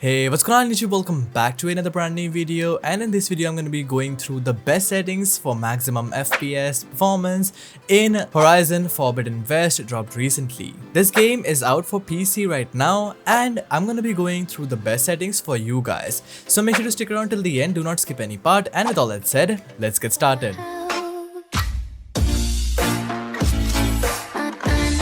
Hey, what's going on YouTube? Welcome back to another brand new video, and in this video I'm going to be going through the best settings for maximum FPS performance in Horizon Forbidden West dropped recently. This game is out for PC right now and I'm going to be going through the best settings for you guys. So make sure to stick around till the end, do not skip any part, and with all that said, let's get started.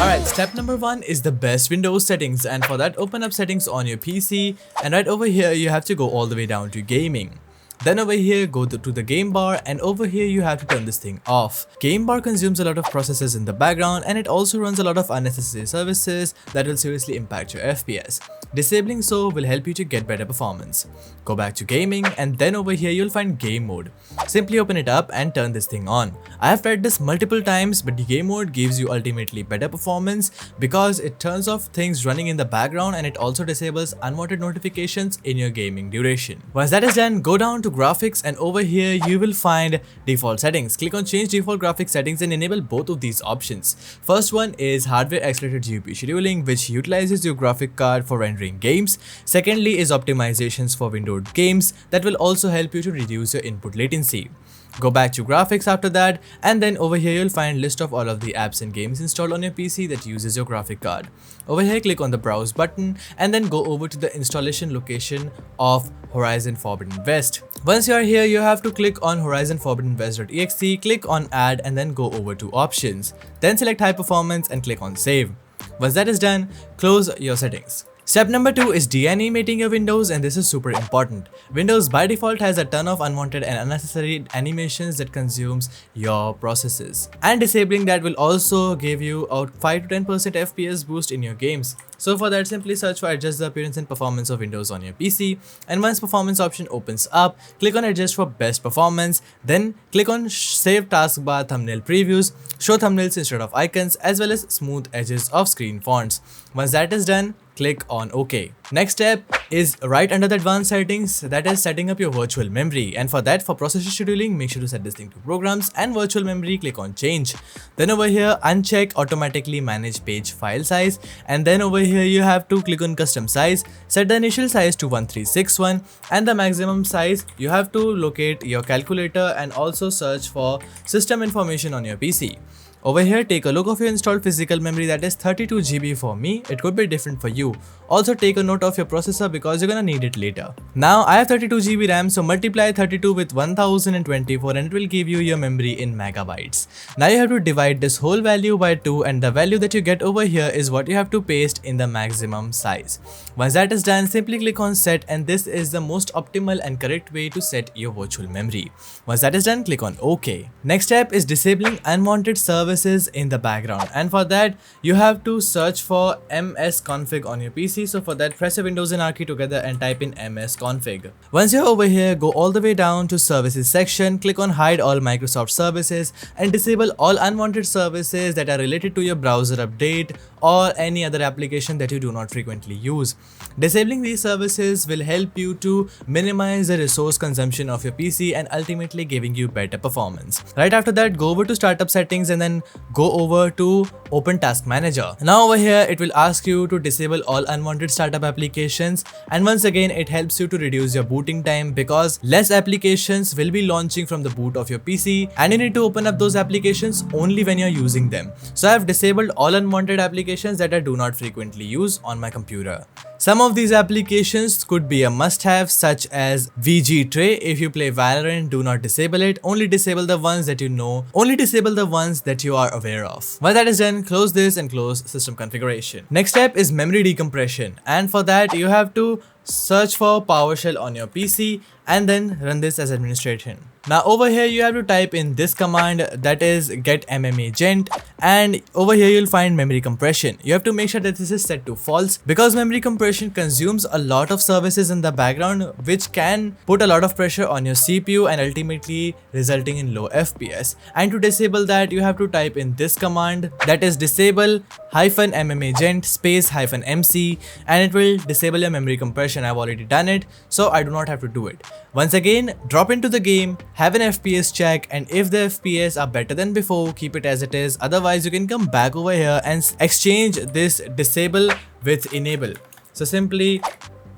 Alright, step number 1 is the best Windows settings, and for that open up settings on your PC, and right over here you have to go all the way down to gaming. Then over here go to the game bar, and over here you have to turn this thing off. Game bar consumes a lot of processes in the background and it also runs a lot of unnecessary services that will seriously impact your FPS. Disabling so will help you to get better performance. Go back to gaming and then over here you'll find game mode. Simply open it up and turn this thing on. I have tried this multiple times, but the game mode gives you ultimately better performance because it turns off things running in the background and it also disables unwanted notifications in your gaming duration. Once that is done, go down to graphics and over here you will find default settings. Click on change default graphics settings and enable both of these options. First one is hardware accelerated GPU scheduling, which utilizes your graphic card for rendering games. Secondly is optimizations for windowed games that will also help you to reduce your input latency. Go back to graphics after that, and then over here you'll find list of all of the apps and games installed on your PC that uses your graphic card. Over here click on the browse button and then go over to the installation location of Horizon Forbidden West. Once you are here, you have to click on Horizon Forbidden West.exe, click on add and then go over to options. Then select high performance and click on save. Once that is done, close your settings. Step number 2 is de-animating your windows, and this is super important. Windows by default has a ton of unwanted and unnecessary animations that consumes your processes. And disabling that will also give you a 5 to 10% FPS boost in your games. So for that, simply search for adjust the appearance and performance of Windows on your PC, and once performance option opens up, click on adjust for best performance, then click on save taskbar thumbnail previews, show thumbnails instead of icons, as well as smooth edges of screen fonts. Once that is done, click on OK. Next step is right under the advanced settings, that is setting up your virtual memory, and for that, for processor scheduling, make sure to set this thing to programs and virtual memory, click on change. Then over here uncheck automatically manage page file size, and then over here you have to click on custom size, set the initial size to 1361 and the maximum size. You have to locate your calculator and also search for system information on your PC. Over here, take a look of your installed physical memory, that is 32 GB for me. It could be different for you. Also take a note of your processor because you're gonna need it later. Now I have 32 GB RAM, so multiply 32 with 1024 and it will give you your memory in megabytes. Now you have to divide this whole value by 2 and the value that you get over here is what you have to paste in the maximum size. Once that is done, simply click on set, and this is the most optimal and correct way to set your virtual memory. Once that is done, click on OK. Next step is disabling unwanted services in the background, and for that you have to search for msconfig on your PC. So for that, press your Windows and R key together and type in msconfig. Once you're over here, go all the way down to services section, click on hide all Microsoft services and disable all unwanted services that are related to your browser update or any other application that you do not frequently use. Disabling these services will help you to minimize the resource consumption of your PC and ultimately giving you better performance. Right after that, go over to startup settings and then go over to open task manager. Now over here it will ask you to disable all unwanted startup applications, and once again it helps you to reduce your booting time because less applications will be launching from the boot of your PC and you need to open up those applications only when you're using them. So I have disabled all unwanted applications that I do not frequently use on my computer. Some of these applications could be a must-have, such as VG Tray. If you play Valorant, do not disable it. Only disable the ones that you know. Only disable the ones that you are aware of. Once that is done, close this and close system configuration. Next step is memory decompression, and for that you have to search for PowerShell on your PC and then run this as administration. Now over here you have to type in this command, that is get mmagent, and over here you'll find memory compression. You have to make sure that this is set to false because memory compression consumes a lot of services in the background which can put a lot of pressure on your CPU and ultimately resulting in low FPS. And to disable that, you have to type in this command, that is disable -mmagent space -mc, and it will disable your memory compression. I've already done it, so I do not have to do it. Once again, drop into the game, have an FPS check, and if the FPS are better than before, keep it as it is. Otherwise, you can come back over here and exchange this disable with enable. So simply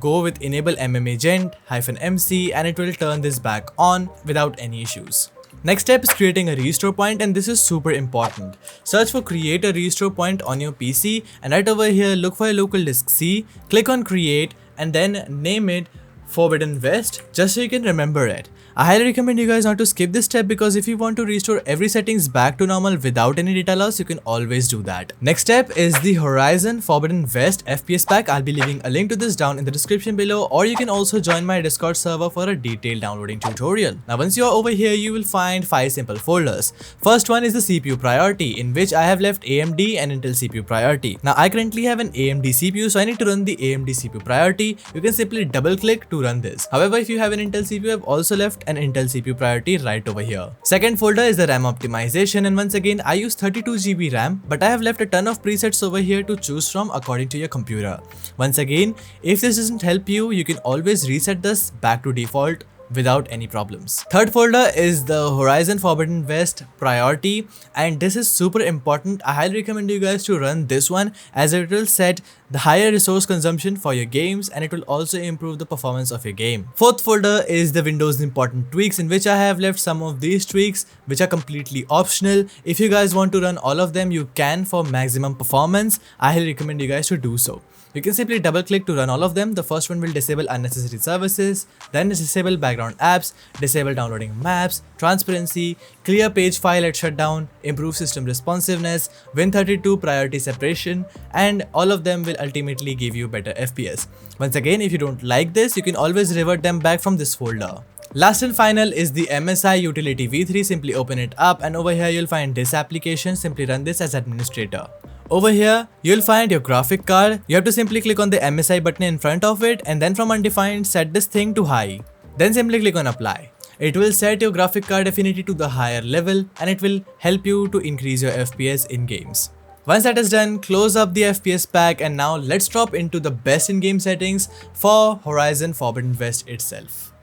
go with enable mmagent-mc and it will turn this back on without any issues. Next step is creating a restore point, and this is super important. Search for create a restore point on your PC, and right over here look for a local disk C, click on create and then name it Forbidden West just so you can remember it. I highly recommend you guys not to skip this step because if you want to restore every settings back to normal without any data loss, you can always do that. Next step is the Horizon Forbidden West FPS pack. I'll be leaving a link to this down in the description below, or you can also join my Discord server for a detailed downloading tutorial. Now once you are over here, you will find 5 simple folders. First one is the CPU priority, in which I have left AMD and Intel CPU priority. Now I currently have an AMD CPU, so I need to run the AMD CPU priority. You can simply double click to run this. However, if you have an Intel CPU, I've also left an Intel CPU priority right over here. Second folder is the RAM optimization, and once again I use 32 GB RAM, but I have left a ton of presets over here to choose from according to your computer. Once again, if this doesn't help you, you can always reset this back to default without any problems. Third folder is the Horizon Forbidden West priority, and this is super important. I highly recommend you guys to run this one as it will set the higher resource consumption for your games and it will also improve the performance of your game. Fourth folder is the Windows important tweaks, in which I have left some of these tweaks which are completely optional. If you guys want to run all of them, you can for maximum performance. I highly recommend you guys to do so. You can simply double click to run all of them. The first one will disable unnecessary services, then disable background apps, disable downloading maps, transparency, clear page file at shutdown, improve system responsiveness, Win32 priority separation, and all of them will ultimately give you better FPS. Once again, if you don't like this, you can always revert them back from this folder. Last and final is the MSI Utility V3. Simply open it up and over here you'll find this application. Simply run this as administrator. Over here, you'll find your graphic card. You have to simply click on the MSI button in front of it and then from undefined set this thing to high. Then simply click on apply. It will set your graphic card affinity to the higher level and it will help you to increase your FPS in games. Once that is done, close up the FPS pack and now let's drop into the best in-game settings for Horizon Forbidden West itself.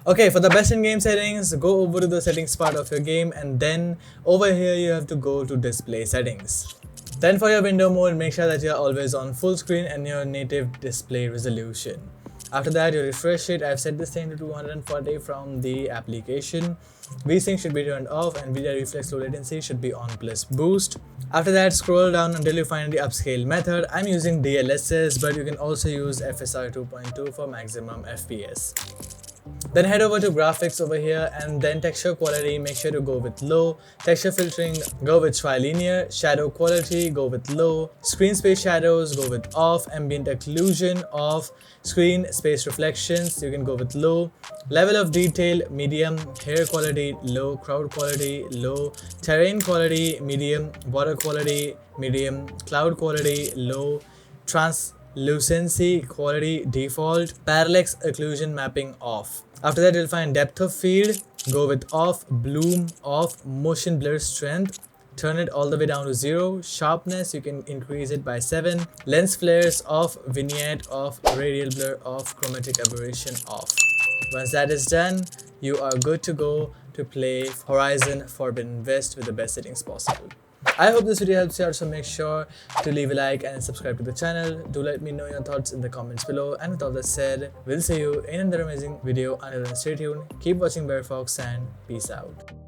Okay, for the best in-game settings, go over to the settings part of your game and then over here you have to go to display settings. Then for your window mode, make sure that you are always on full screen and your native display resolution. After that, you refresh it. I've set this thing to 240 from the application. VSync should be turned off and video reflex low latency should be on plus boost. After that, scroll down until you find the upscale method. I'm using DLSS, but you can also use FSR 2.2 for maximum FPS. Then head over to graphics over here and then texture quality, make sure to go with low. Texture filtering, go with trilinear. Shadow quality, go with low. Screen space shadows, go with off. Ambient occlusion, off. Screen space reflections, you can go with low. Level of detail, medium. Hair quality, low. Crowd quality, low. Terrain quality, medium. Water quality, medium. Cloud quality, low. Translucency quality, default. Parallax occlusion mapping, off. After that, you'll find depth of field, go with off. Bloom, off. Motion blur strength, turn it all the way down to 0. Sharpness, you can increase it by 7. Lens flares, off. Vignette, off. Radial blur, off. Chromatic aberration, off. Once that is done, you are good to go to play Horizon Forbidden West with the best settings possible. I hope this video helps you out, so make sure to leave a like and subscribe to the channel. Do let me know your thoughts in the comments below, and with all that said, we'll see you in another amazing video. Until then, stay tuned, keep watching BareFox, and peace out.